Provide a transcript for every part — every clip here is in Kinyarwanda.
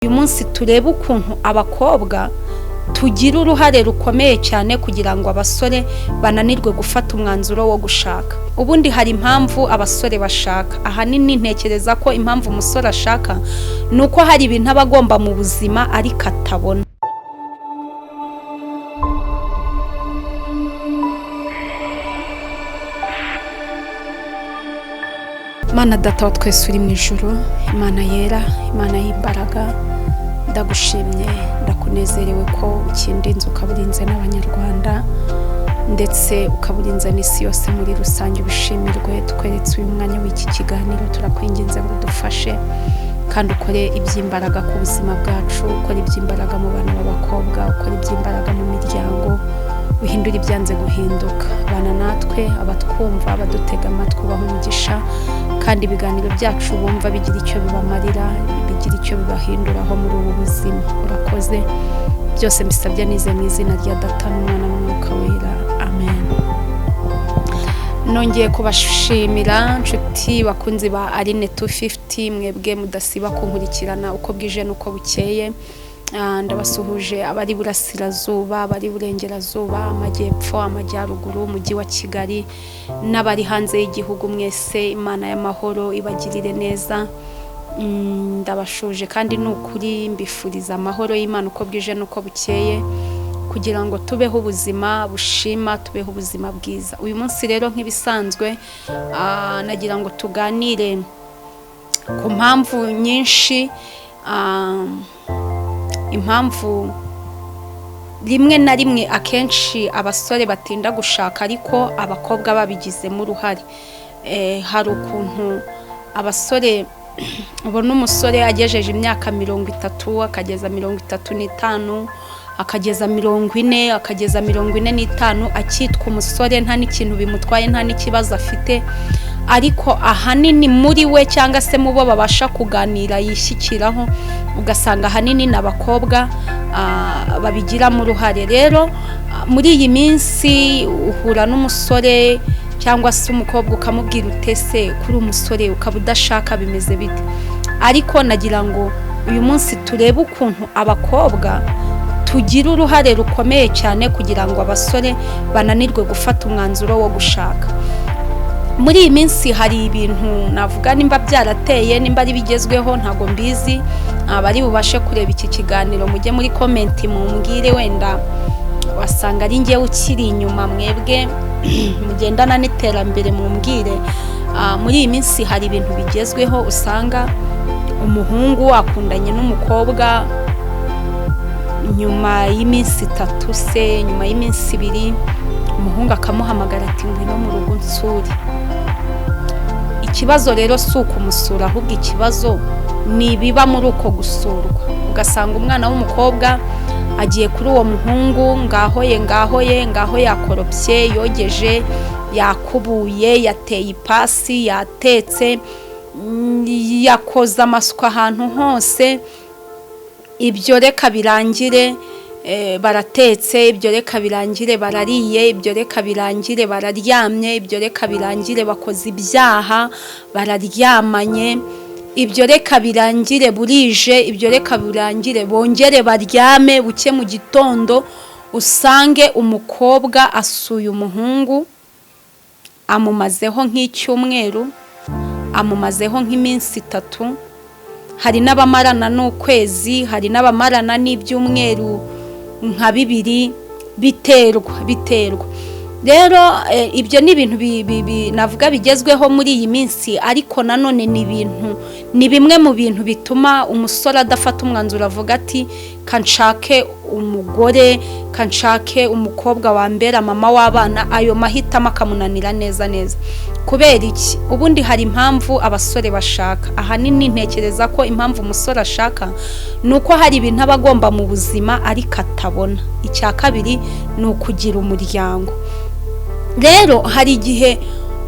uyu munsi turebe ukuntu abakobwa tugira uruhare rukomeye cyane kugira ngo abasore bananirwe gufata umwanzuro wo gushaka. Ubundi hari impamvu abasore bashaka. Ahanini ntekereza ko impamvu umusore ashaka nuko hari ibintu abagomba mu buzima ariko atabona. Mana data wa twese uri mu ijuru, Imana yera, Imana y'imbaraga, ndagushimye ndakunezerewe ko ukindinze ukaburinze n'abanyarwanda ndetse ukaburinze n'isi yose muri rusange. Ubishimirwe tweretse uyu mwanya w'iki kiganiro, turakwinginze ngo dufashe kandi ukore iby'imbaraga ku buzima bwacu, ukore iby'imbaraga mu bana b'abakobwa, ukore iby'imbaraga mu miryango, uhindura ibyanze guhinduka. Bana natwe abatwumva, abadutega amatwi, ubaha umugisha kandi ibiganiro byacu bumva bigira icyo bibamarira, bigira icyo bibahinduraho muri ubu buzima. Urakoze byose mbisabye nize mu izina rya Data n'Umwana n'Umwuka wera, amen. Nongeye kubashimira nshuti bakunzi ba ALINE 250, mwebwe mudasiba kunkurikirana uko bwije nuko bukeye. Ndabasuhuje abari burasirazuba, abari burengerazuba, amajyepfo, amajyaruguru, umujyi wa Kigali n'abari hanze y'igihugu. Mwese Imana y'amahoro ibagirire neza. Ndabashuje kandi n'ukuri mbifuriza amahoro y'Imana uko bwije nuko bukeye, kugira ngo tubeho ubuzima bushima, tubeho ubuzima bwiza. Uyu munsi rero nk'ibisanzwe nagira ngo tuganire ku mpamvu nyinshi, impamvu rimwe na rimwe akenshi abasore batinda gushaka ariko abakobwa babigizemo uruhare. Hari ukuntu abasore ubona umusore agejeje imyaka 30, akageza 35, akageza 40, akageza 45, akitwa umusore nta n'ikintu bimutwaye, nta n'ikibazo afite, ariko ahanini muri we cyangwa se mu bo babasha kuganira yishyikiraho ugasanga ahanini n'abakobwa babigiramo uruhare. Rero muri iyi minsi uhura n'umusore cyangwa se umukobwa ukamubwira utese kuri umusore ukaba udashaka bimeze bite, ariko nagira ngo uyu munsi turebe ukuntu abakobwa tugira uruhare rukomeye cyane kugira ngo abasore bananirwe gufata umwanzuro wo gushaka. Muri iyi minsi hari ibintu navuga nimba byarateye, nimba ari bigezweho ntago mbizi. Abari bubashe kureba iki kiganiro mujye muri comment mumbwire, wenda wasanga ari ngiye ukiri inyuma, mwebwe mugendana n'iterambere mumbwire. Muri iyi minsi hari ibintu bigezweho, usanga umuhungu akundanye n'umukobwa, nyuma y'iminsi 3 se, nyuma y'iminsi 2 umuhungu akamuhamagara ati ngwino mu rugo nsure. Ikibazo rero si ukumusura, ahubwo ikibazo ni biba muri uko gusurwa. Ugasanga umwana w'umukobwa agiye kuri uwo muhungu, ngaho yakoropye, yogeje, yakubuye, yateye ipasi, yatetse, yakoza amasuka ahantu hose. Ibyo reka birangire baratetse, ibyo reka birangire barariye, ibyo reka birangire bararyamye, ibyo reka birangire bakoze ibyaha bararyamanye, ibyo reka birangire burije, ibyo reka birangire bongere baryame, buke mu gitondo usange umukobwa asuye umuhungu, amumazeho nk'icyumweru, amumazeho nk'iminsi 3. Hari n'abamarana n'ukwezi, hari n'abamarana n'ibyumweru nka 2, biterwa. Rero ibyo ni ibintu navuga bigezweho muri iyi minsi, ariko nanone ni bimwe mu bintu bituma umusore adafata umwanzuro avuga ati kanshake umugore, kanshake umukobwa wambera mama w'abana. Ayo mahitamo akamunanira neza. Kubera iki? Ubundi hari impamvu abasore bashaka. Ahanini ntekereza ko impamvu umusore ashaka nuko hari ibintu abagomba mu buzima ariko atabona. Icya kabiri ni ukugira umuryango. Rero hari igihe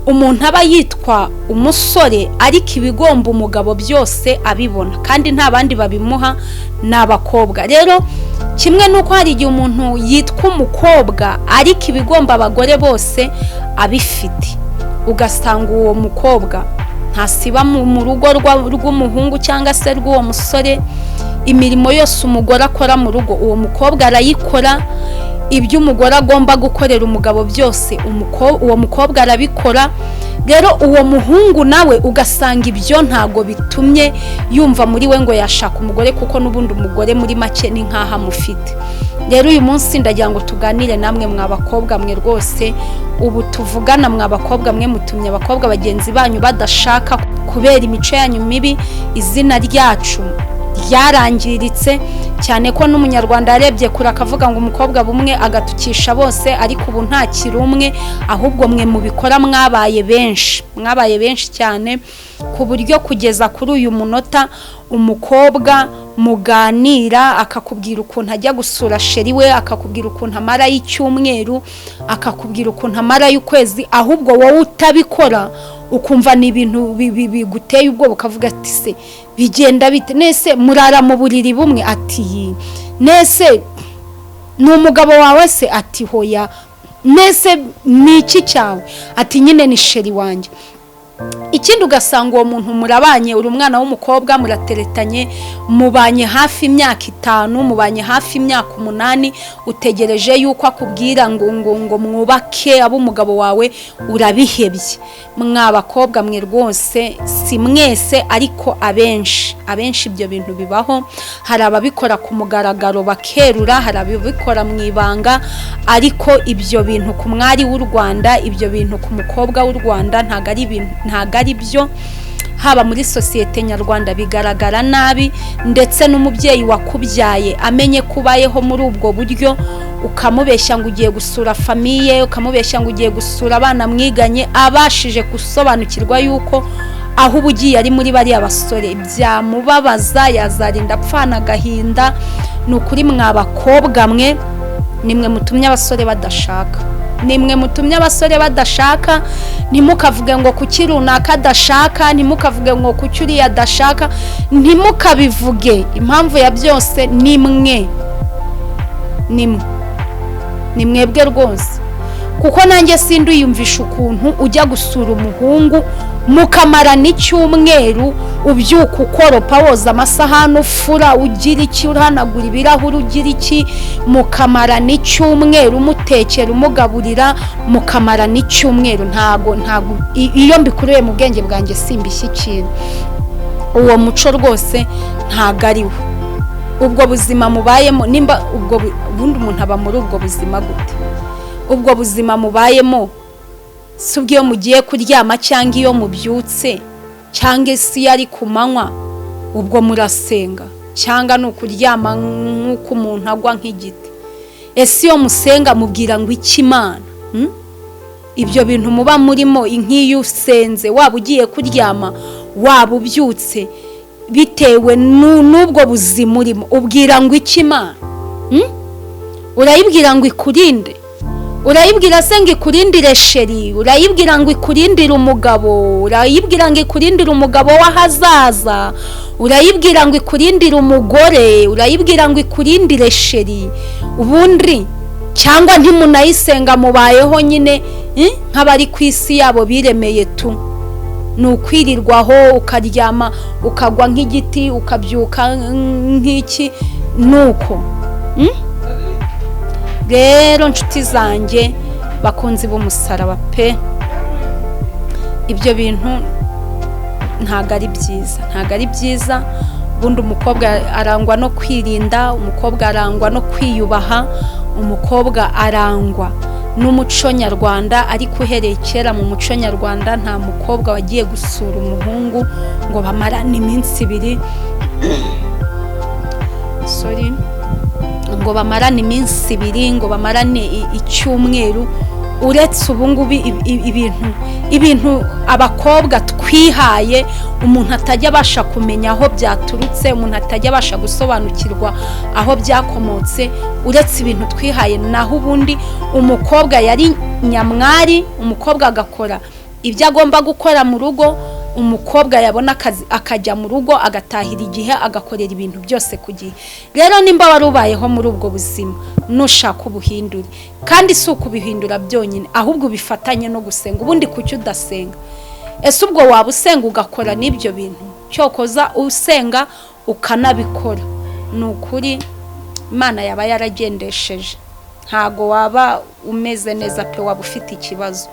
umuntu aba yitwa umusore ariko ibigomba umugabo byose abibona, kandi nta bandi babimuha n'abakobwa. Rero kimwe nuko hari igihe umuntu yitwa umukobwa ariko ibigomba abagore bose abifite, ugasanga uwo mukobwa ntasiba mu rugo rw'umuhungu cyangwa se rw'uwo musore, imirimo yose umugore akora mu rugo uwo mukobwa arayikora, ibyo umugore agomba gukorera umugabo byose uwo mukobwa arabikora. Rero uwo muhungu nawe ugasanga ibyo ntago bitumye yumva muri we ngo yashaka umugore, kuko n'ubundi umugore muri make ni nkaha mufite. Rero uyu munsi ndagira ngo tuganire namwe mw'abakobwa mwe rwose, ubu tuvugana mw'abakobwa mwe mutumye abakobwa bagenzi banyu badashaka kubera imico yanyu mibi, izina ryacu ryarangiritse cyane ko n'umunyarwanda yarebye kure akavuga ngo umukobwa bumwe agatukisha bose, ariko ubu nta kirumwe, ahubwo mwe mubikora mwabaye benshi cyane, ku buryo kugeza kuri uyu munota umukobwa muganira akakubwira ukuntu ajya gusura sheri we, akakubwira ukuntu amara y'icyumweru, akakubwira ukuntu amara y'ukwezi, ahubwo wowe utabikora ukumva ni ibintu biguteye ubwoba, ukavuga ati se bigenda bite, nese murara mu buriri bumwe, ati nese ni umugabo wawe se, ati hoya, nese ni iki cyawe, ati nyine ni sheri wanjye. Ikindi ugasanga uwo muntu murabanye, uri umwana w'umukobwa murateretanye, mubanye hafi imyaka 5, mubanye hafi imyaka 8, utegereje yuko akubwira ngo mwubake abo umugabo wawe, urabihebye. Mw'abakobwa mwe rwose, si mwese ariko abenshi ibyo bintu bibaho. Hari ababikora ku mugaragaro bakerura, hari ababikora mu ibanga, ariko ibyo bintu ku mwari w'u Rwanda, ibyo bintu ku mukobwa w'u Rwanda ntago ari byo. Haba muri sosiyete nyarwanda bigaragara nabi, ndetse n'umubyeyi wakubyaye amenye kubayeho muri ubwo buryo, ukamubeshya ngo ugiye gusura famiye, ukamubeshya ngo ugiye gusura abana mwiganye, abashije gusobanukirwa yuko aho ubugiye ari muri bari abasore, byamubabaza, yazarinda apfana agahinda. Nukuri mw'abakobwa mwe, nimwe mutumye abasore badashaka, nimwe mutumye abasore badashaka. Ntimukavuge ngo kuki runaka adashaka, ntimukavuge ngo kuki uriya adashaka, ntimukabivuge. Impamvu ya byose nimwe, ni mwebwe rwose, kuko nanjye sinduyumvisha ukuntu ujya gusura umuhungu mukamara n'icyumweru, ubyuka ukoropa, woza amasahani, ufura, ugira iki, uhanagura ibirahuri, ugira iki, mukamara n'icyumweru umutekera, umugaburira, mukamara n'icyumweru. Ntago iyo mbikuruye mu bwenge bwanjye simbishyikira. Uwo muco rwose ntago ari wo. Ubwo buzima mubayemo, nimba ubwo bundi umuntu aba muri ubwo buzima gute? Ubwo buzima mubayemo si ubwo iyo mugiye kuryama cyangwa iyo mubyutse, cyangwa isi yari ku manywa, ubwo murasenga, cyangwa ni ukuryama nk'uko umuntu agwa nk'igiti. Ese iyo musenga mubwira ngo iki Imana? Ibyo bintu muba murimo, nk'iyo usenze, waba ugiye kuryama, waba ubyutse, bitewe n'ubwo buzima urimo, ubwira ngo iki Imana? Urayibwira ngo ikurinde? Urayibwira se ngo ikurindire sheri? Urayibwira ngo ikurindire umugabo? Urayibwira ngo ikurindire umugabo w'ahazaza? Urayibwira ngo ikurindire umugore? Urayibwira ngo ikurindire sheri? Ubundi cyangwa ntimunayisenga, mubayeho nyine nk'abari ku isi yabo biremeye tu, nukwirirwaho, ukaryama, ukagwa nk'igiti, ukabyuka nk'iki, nuko. Rero nshuti zanjye bakunzi b'umusaraba pe, ibyo bintu ntago ari byiza. Ubundi umukobwa arangwa no kwirinda, umukobwa arangwa no kwiyubaha, umukobwa arangwa n'umuco nyarwanda. Ariko uhereye kera mu muco nyarwanda nta mukobwa wagiye gusura umuhungu ngo bamarane iminsi 2, ngo bamarane iminsi 2, ngo bamarane icyumweru. Uretse ubu ngubu ibintu abakobwa twihaye, umuntu atajya abasha kumenya aho byaturutse, umuntu atajya abasha gusobanukirwa aho byakomotse, uretse ibintu twihaye. Naho ubundi umukobwa yari nyamwari, umukobwa agakora ibyo agomba gukora mu rugo, umukobwa yabona akazi akajya mu rugo, agatahira igihe, agakorera ibintu byose ku gihe. Rero nimba wari ubayeho muri ubwo buzima, nushaka ubuhindure, kandi si ukubihindura byonyine, ahubwo bifatanye no gusenga. Ubundi kuki udasenga? Ese ubwo waba usenga ugakora n'ibyo bintu? Cyokoza usenga ukanabikora, nukuri Imana yaba yaragendesheje ntago waba umeze neza pe waba ufite ikibazo.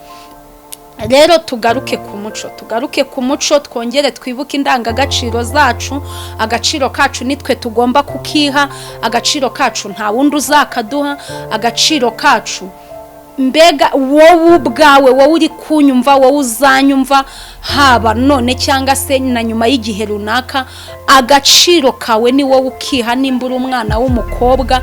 Rero tugaruke ku muco twongere twibuke indangagaciro zacu. Agaciro kacu nitwe tugomba kukiha, agaciro kacu nta wundi uzakaduha, agaciro kacu mbega wowe ubwawe, wowe uri kunyumva, wowe uzanyumva haba none cyangwa se na nyuma y'igihe runaka, agaciro kawe ni wowe ukiha. Nimbura umwana w'umukobwa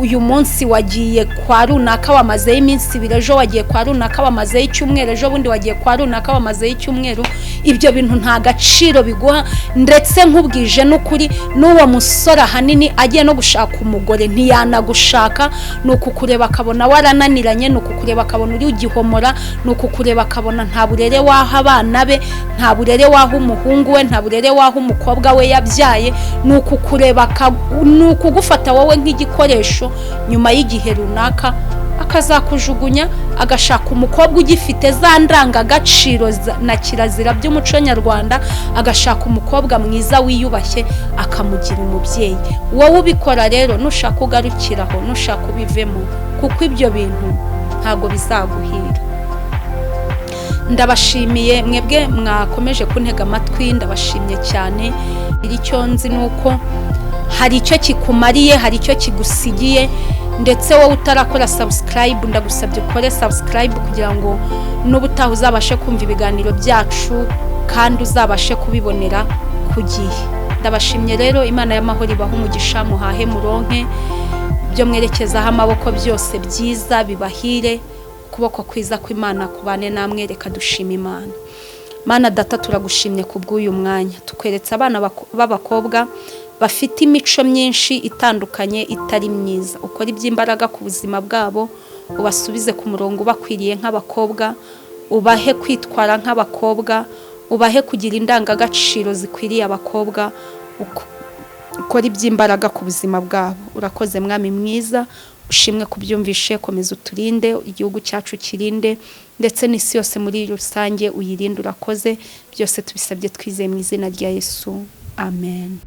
uyu munsi wagiye kwa runaka wamazeho iminsi 2, ejo wagiye kwa runaka wamazeho icyumweru, ejo bundi wagiye kwa runaka wamazeho icyumweru, ibyo bintu nta gaciro biguha. Ndetse nkubwije n'ukuri n'uwo musore hanini agiye no gushaka umugore ntiyanagushaka, nukukureba akabona warananiranye, nukukureba akabona uri ugihomora, nukukureba akabona nta burere waha abana be, nta burere waha umuhungu we, nta burere waha umukobwa we yabyaye, nukukureba nukugufata wowe nk'igikoresho. Nyuma y'igihe runaka akazakujugunya, agashaka umukobwa ugifite za ndangagaciro na kirazira by'umuco nyarwanda, agashaka umukobwa mwiza wiyubashye akamugira umubyeyi. Wowe ubikora rero nushaka ugarukiraho, nushaka ubivemo, kuko ibyo bintu ntago bizaguhira. Ndabashimiye mwebwe mwakomeje kuntega amatwi, ndabashimye cyane. Icyo nzi nuko hari icyo kikumariye, hari icyo kigusigiye. Ndetse wowe utarakora subscribe, ndagusabye ukore subscribe kugira ngo n'ubutaha uzabashe kumva ibiganiro byacu kandi uzabashe kubibonera ku gihe. Ndabashimye rero, Imana y'amahoro ibaha umugisha, muhahe muronke byo mwerekezaho amaboko byose byiza bibahire. Kuboko kwiza kw'Imana kubane namwe. Reka dushima Imana. Mana data, turagushimye kubw'uyu mwanya, tukweretse abana b'abakobwa bafite imico myinshi itandukanye itari myiza. Ukora iby'imbaraga ku buzima bwabo, ubasubize ku murongo bakwiriye nk'abakobwa, ubahe kwitwara nk'abakobwa, ubahe kugira indangagaciro zikwiriye abakobwa, ukora iby'imbaraga ku buzima bwabo. Urakoze Mwami mwiza, ushimwe kubyumvishe. Komeza uturinde, igihugu cyacu kirinde, ndetse n'isi yose muri rusange uyirinde. Urakoze, byose tubisabye twizeye mu izina rya Yesu, amen.